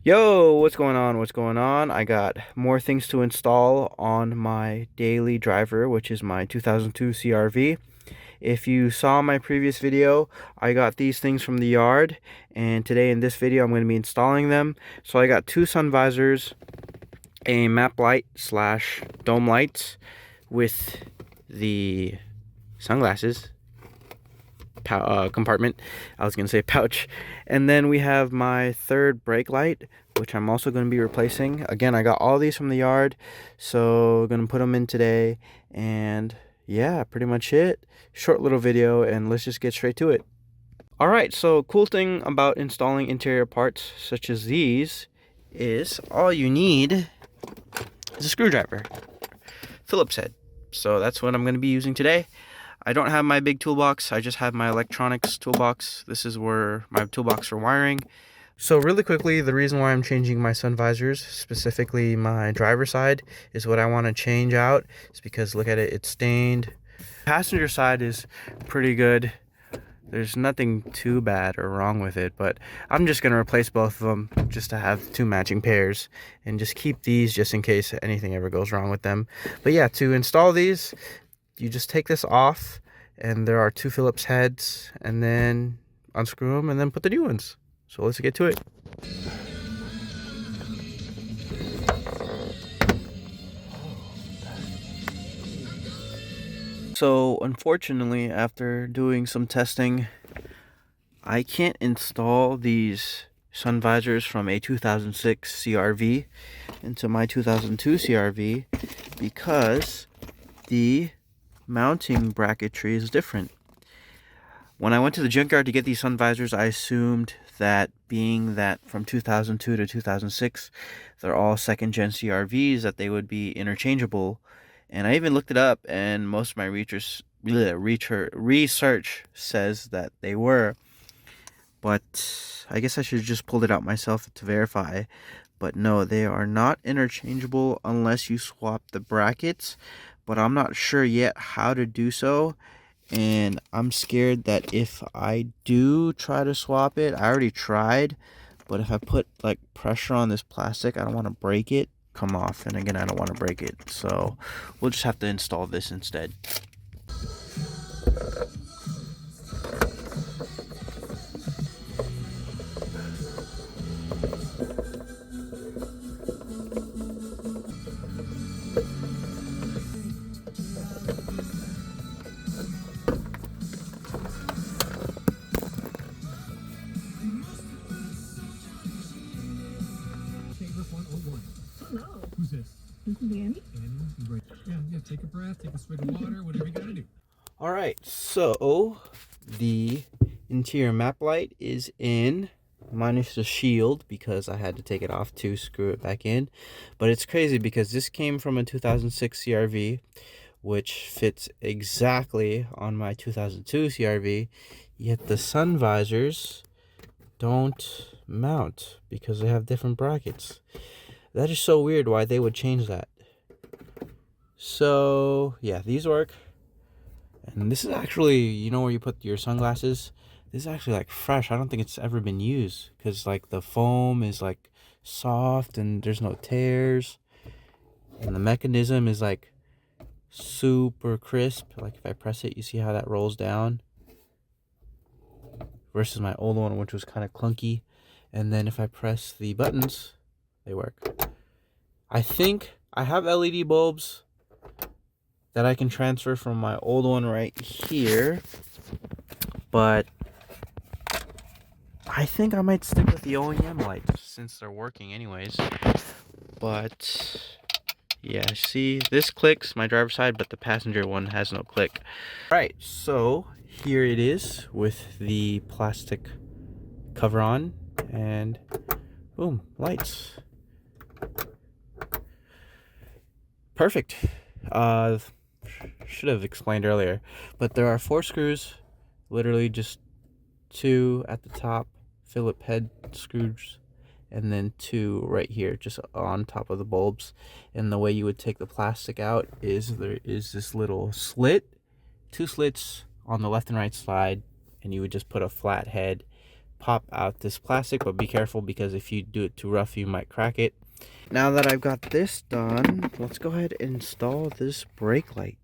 Yo, what's going on? What's going on? I got more things to install on my daily driver, which is my 2002 CRV. If you saw my previous video, I got these things from the yard, and today in this video I'm going to be installing them. So I got two sun visors, a map light slash dome lights with the sunglasses compartment. I was gonna say pouch. And then we have my third brake light, which I'm also going to be replacing. Again, I got all these from the yard, so gonna put them in today. And yeah, pretty much it. Short little video, and let's just get straight to it. All right, so cool thing about installing interior parts such as these is all you need is a screwdriver, Phillips head. So that's what I'm going to be using today. I don't have my big toolbox. I just have my electronics toolbox. This is where my toolbox for wiring. So really quickly, the reason why I'm changing my sun visors, specifically my driver side, is what I want to change out. Is because look at it, it's stained. Passenger side is pretty good. There's nothing too bad or wrong with it, but I'm just going to replace both of them just to have two matching pairs and just keep these just in case anything ever goes wrong with them. But yeah, to install these, you just take this off, and there are two Phillips heads, and then unscrew them and then put the new ones. So let's get to it. So unfortunately, after doing some testing, I can't install these sun visors from a 2006 CRV into my 2002 CRV because the mounting bracketry is different. When I went to the Junkyard to get these sun visors, I assumed that being that from 2002 to 2006, they're all second gen CRVs, that they would be interchangeable. And I even looked it up, and most of my research says that they were. But I guess I should have just pulled it out myself to verify. But no, they are not interchangeable unless you swap the brackets. But I'm not sure yet how to do so. And I'm scared that if I do try to swap it, I already tried, but if I put like pressure on this plastic, I don't want to break it, come off, and again, I don't want to break it. So we'll just have to install this instead. Who's this? This is Annie. Annie, great. Yeah, take a breath, take a swig of water, whatever you gotta do. All right, so the interior map light is in, minus the shield because I had to take it off to screw it back in. But it's crazy because this came from a 2006 CRV, which fits exactly on my 2002 CRV, yet the sun visors don't mount because they have different brackets. That is so weird why they would change that. So yeah, these work. And this is actually, you know where you put your sunglasses? This is actually like fresh. I don't think it's ever been used because like the foam is like soft and there's no tears. And the mechanism is like super crisp. Like if I press it, you see how that rolls down? Versus my old one, which was kind of clunky. And then if I press the buttons, they work. I think I have LED bulbs that I can transfer from my old one right here, but I think I might stick with the OEM lights since they're working anyways. But yeah, see, this clicks my driver's side, but the passenger one has no click. All right, so here it is with the plastic cover on, and boom, lights. Perfect. Should have explained earlier, but there are 4 screws, literally just 2 at the top, Phillips head screws, and then 2 right here just on top of the bulbs. And the way you would take the plastic out is there is this little slit, 2 slits on the left and right side, and you would just put a flat head pop out this plastic, but be careful because if you do it too rough, you might crack it. Now that I've got this done, let's go ahead and install this brake light.